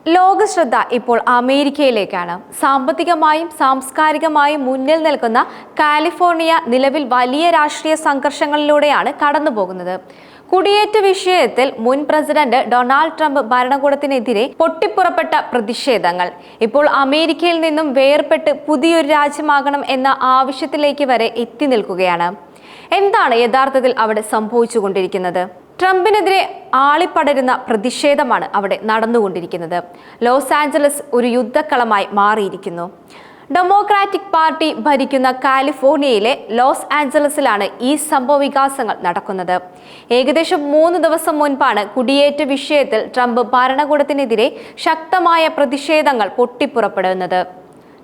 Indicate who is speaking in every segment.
Speaker 1: ലോകശ്രദ്ധ ഇപ്പോൾ അമേരിക്കയിലേക്കാണ്. സാമ്പത്തികമായും സാംസ്കാരികമായും മുന്നിൽ നിൽക്കുന്ന കാലിഫോർണിയ നിലവിൽ വലിയ രാഷ്ട്രീയ സംഘർഷങ്ങളിലൂടെയാണ് കടന്നുപോകുന്നത്. കുടിയേറ്റ വിഷയത്തിൽ മുൻ പ്രസിഡന്റ് ഡൊണാൾഡ് ട്രംപ് ഭരണകൂടത്തിനെതിരെ പൊട്ടിപ്പുറപ്പെട്ട പ്രതിഷേധങ്ങൾ ഇപ്പോൾ അമേരിക്കയിൽ നിന്നും വേർപെട്ട് പുതിയൊരു രാജ്യമാകണം എന്ന ആവശ്യത്തിലേക്ക് വരെ എത്തി നിൽക്കുകയാണ്. എന്താണ് യഥാർത്ഥത്തിൽ അവിടെ സംഭവിച്ചുകൊണ്ടിരിക്കുന്നത്? ട്രംപിനെതിരെ ആളിപ്പടരുന്ന പ്രതിഷേധമാണ് അവിടെ നടന്നുകൊണ്ടിരിക്കുന്നത്. ലോസ് ആഞ്ചലസ് ഒരു യുദ്ധക്കളമായി മാറിയിരിക്കുന്നു. ഡെമോക്രാറ്റിക് പാർട്ടി ഭരിക്കുന്ന കാലിഫോർണിയയിലെ ലോസ് ആഞ്ചലസിലാണ് ഈ സംഭവ വികാസങ്ങൾ നടക്കുന്നത്. ഏകദേശം 3 ദിവസം മുൻപാണ് കുടിയേറ്റ വിഷയത്തിൽ ട്രംപ് ഭരണകൂടത്തിനെതിരെ ശക്തമായ പ്രതിഷേധങ്ങൾ പൊട്ടിപ്പുറപ്പെടുന്നത്.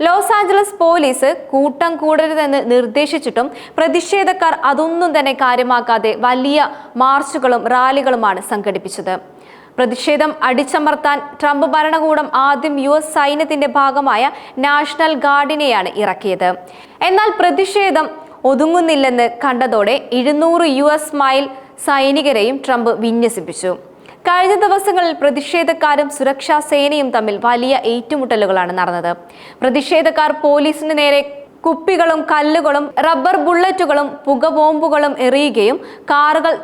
Speaker 1: ലോസ് ആഞ്ചലസ് പോലീസ് കൂട്ടം കൂടരുതെന്ന് നിർദ്ദേശിച്ചിട്ടും പ്രതിഷേധക്കാർ അതൊന്നും തന്നെ കാര്യമാക്കാതെ വലിയ മാർച്ചുകളും റാലികളുമാണ് സംഘടിപ്പിച്ചത്. പ്രതിഷേധം അടിച്ചമർത്താൻ ട്രംപ് ഭരണകൂടം ആദ്യം US സൈന്യത്തിന്റെ ഭാഗമായ നാഷണൽ ഗാർഡിനെയാണ് ഇറക്കിയത്. എന്നാൽ പ്രതിഷേധം ഒതുങ്ങുന്നില്ലെന്ന് കണ്ടതോടെ 200 US മൈൽ സൈനികരെയും ട്രംപ് വിന്യസിപ്പിച്ചു. കഴിഞ്ഞ ദിവസങ്ങളിൽ പ്രതിഷേധക്കാരും സുരക്ഷാ സേനയും തമ്മിൽ വലിയ ഏറ്റുമുട്ടലുകളാണ് നടന്നത്. പ്രതിഷേധക്കാർ പോലീസിന് നേരെ കുപ്പികളും കല്ലുകളും റബ്ബർ ബുള്ളറ്റുകളും പുകബോംബുകളും എറിയുകയും കാറുകൾ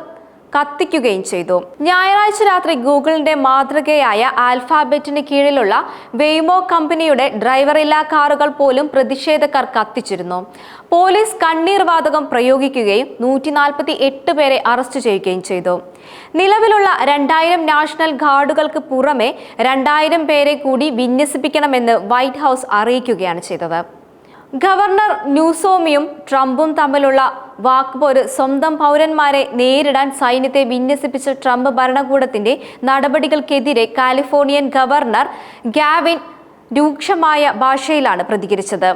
Speaker 1: കത്തിക്കുകയും ചെയ്തു. ഞായറാഴ്ച രാത്രി ഗൂഗിളിന്റെ മാതൃകയായ ആൽഫാബെറ്റിന് കീഴിലുള്ള വെയ്മോ കമ്പനിയുടെ ഡ്രൈവറില്ലാ കാറുകൾ പോലും പ്രതിഷേധക്കാർ കത്തിച്ചിരുന്നു. പോലീസ് കണ്ണീർ വാതകം പ്രയോഗിക്കുകയും 148 പേരെ അറസ്റ്റ് ചെയ്യുകയും ചെയ്തു. നിലവിലുള്ള 2000 നാഷണൽ ഗാർഡുകൾക്ക് പുറമെ 2000 പേരെ കൂടി വിന്യസിപ്പിക്കണമെന്ന് വൈറ്റ് ഹൗസ് അറിയിക്കുകയാണ് ചെയ്തത്. ഗവർണർ ന്യൂസോമിയും ട്രംപും തമ്മിലുള്ള വാക്പോര് സ്വന്തം പൗരന്മാരെ നേരിടാൻ സൈന്യത്തെ വിന്യസിപ്പിച്ച ട്രംപ് ഭരണകൂടത്തിന്റെ നടപടികൾക്കെതിരെ കാലിഫോർണിയൻ ഗവർണർ ഗാവിൻ രൂക്ഷമായ ഭാഷയിലാണ് പ്രതികരിച്ചത്.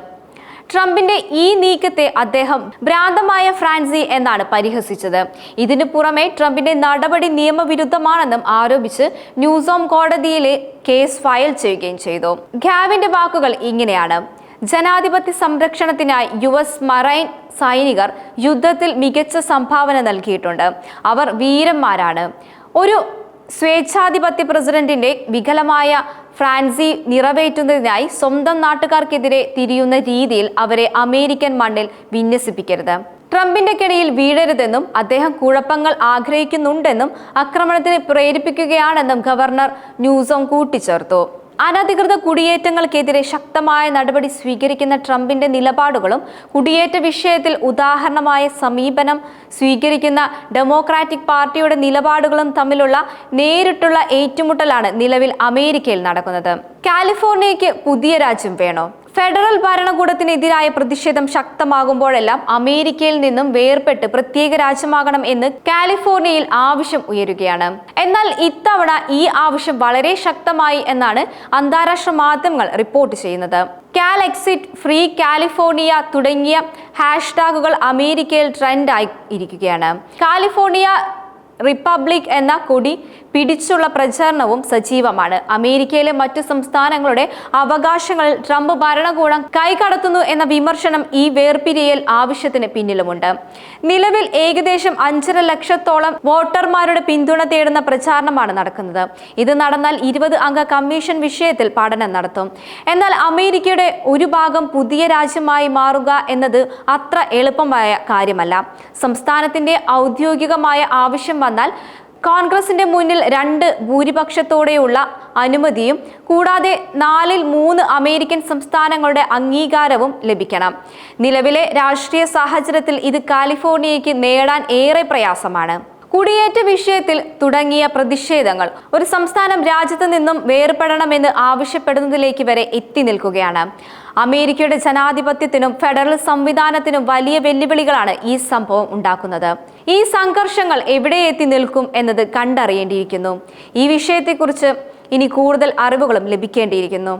Speaker 1: ട്രംപിന്റെ ഈ നീക്കത്തെ അദ്ദേഹം ഭ്രാന്തമായ ഫ്രാൻസി എന്നാണ് പരിഹസിച്ചത്. ഇതിനു പുറമെ ട്രംപിന്റെ നടപടി നിയമവിരുദ്ധമാണെന്നും ആരോപിച്ച് ന്യൂസോം കോടതിയിലെ കേസ് ഫയൽ ചെയ്യുകയും ചെയ്തു. ഗാവിന്റെ വാക്കുകൾ ഇങ്ങനെയാണ്: ജനാധിപത്യ സംരക്ഷണത്തിനായി US മറൈൻ സൈനികർ യുദ്ധത്തിൽ മികച്ച സംഭാവന നൽകിയിട്ടുണ്ട്. അവർ വീരന്മാരാണ്. ഒരു സ്വേച്ഛാധിപത്യ പ്രസിഡന്റിന്റെ വികലമായ ഫ്രാൻസി നിറവേറ്റുന്നതിനായി സ്വന്തം നാട്ടുകാർക്കെതിരെ തിരിയുന്ന രീതിയിൽ അവരെ അമേരിക്കൻ മണ്ണിൽ വിന്യസിപ്പിക്കരുത്. ട്രംപിന്റെ കെണിയിൽ വീഴരുതെന്നും അദ്ദേഹം കുഴപ്പങ്ങൾ ആഗ്രഹിക്കുന്നുണ്ടെന്നും ആക്രമണത്തിന് പ്രേരിപ്പിക്കുകയാണെന്നും ഗവർണർ ന്യൂസോം കൂട്ടിച്ചേർത്തു. അനധികൃത കുടിയേറ്റങ്ങൾക്കെതിരെ ശക്തമായ നടപടി സ്വീകരിക്കുന്ന ട്രംപിന്റെ നിലപാടുകളും കുടിയേറ്റ വിഷയത്തിൽ ഉദാഹരണമായ സമീപനം സ്വീകരിക്കുന്ന ഡെമോക്രാറ്റിക് പാർട്ടിയുടെ നിലപാടുകളും തമ്മിലുള്ള നേരിട്ടുള്ള ഏറ്റുമുട്ടലാണ് നിലവിൽ അമേരിക്കയിൽ നടക്കുന്നത്. കാലിഫോർണിയയ്ക്ക് പുതിയ രാജ്യം വേണോ? ഫെഡറൽ ഭരണകൂടത്തിനെതിരായ പ്രതിഷേധം ശക്തമാകുമ്പോഴെല്ലാം അമേരിക്കയിൽ നിന്നും വേർപെട്ട് പ്രത്യേക രാജ്യമാകണം എന്ന് കാലിഫോർണിയയിൽ ആവശ്യം ഉയരുകയാണ്. എന്നാൽ ഇത്തവണ ഈ ആവശ്യം വളരെ ശക്തമായി എന്നാണ് അന്താരാഷ്ട്ര മാധ്യമങ്ങൾ റിപ്പോർട്ട് ചെയ്യുന്നത്. കാൽ എക്സിറ്റ്, ഫ്രീ കാലിഫോർണിയ തുടങ്ങിയ ഹാഷ്ടാഗുകൾ അമേരിക്കയിൽ ട്രെൻഡായി ഇരിക്കുകയാണ്. കാലിഫോർണിയ റിപ്പബ്ലിക് എന്ന കൊടി പിടിച്ചുള്ള പ്രചാരണവും സജീവമാണ്. അമേരിക്കയിലെ മറ്റു സംസ്ഥാനങ്ങളുടെ അവകാശങ്ങളിൽ ട്രംപ് ഭരണകൂടം കൈകടത്തുന്നു എന്ന വിമർശനം ഈ വേർപിരിയൽ ആവശ്യത്തിന് പിന്നിലുമുണ്ട്. നിലവിൽ ഏകദേശം 5.5 ലക്ഷത്തോളം വോട്ടർമാരുടെ പിന്തുണ തേടുന്ന പ്രചാരണമാണ് നടക്കുന്നത്. ഇത് നടന്നാൽ 20 അംഗ കമ്മീഷൻ വിഷയത്തിൽ പഠനം നടത്തും. എന്നാൽ അമേരിക്കയുടെ ഒരു ഭാഗം പുതിയ രാജ്യമായി മാറുക എന്നത് അത്ര എളുപ്പമായ കാര്യമല്ല. സംസ്ഥാനത്തിന്റെ ഔദ്യോഗികമായ ആവശ്യം വന്നാൽ കോൺഗ്രസിന്റെ മുന്നിൽ 2 ഭൂരിപക്ഷത്തോടെയുള്ള അനുമതിയും കൂടാതെ 4/3 അമേരിക്കൻ സംസ്ഥാനങ്ങളുടെ അംഗീകാരവും ലഭിക്കണം. നിലവിലെ രാഷ്ട്രീയ സാഹചര്യത്തിൽ ഇത് കാലിഫോർണിയയ്ക്ക് നേടാൻ ഏറെ പ്രയാസമാണ്. കുടിയേറ്റ വിഷയത്തിൽ തുടങ്ങിയ പ്രതിഷേധങ്ങൾ ഒരു സംസ്ഥാനം രാജ്യത്ത് നിന്നും വേർപെടണമെന്ന് ആവശ്യപ്പെടുന്നതിലേക്ക് വരെ എത്തി നിൽക്കുകയാണ്. അമേരിക്കയുടെ ജനാധിപത്യത്തിനും ഫെഡറൽ സംവിധാനത്തിനും വലിയ വെല്ലുവിളികളാണ് ഈ സംഭവം ഉണ്ടാക്കുന്നത്. ഈ സംഘർഷങ്ങൾ എവിടെ എത്തി നിൽക്കും എന്നത് കണ്ടറിയേണ്ടിയിരിക്കുന്നു. ഈ വിഷയത്തെക്കുറിച്ച് ഇനി കൂടുതൽ അറിവുകളും ലഭിക്കേണ്ടിയിരിക്കുന്നു.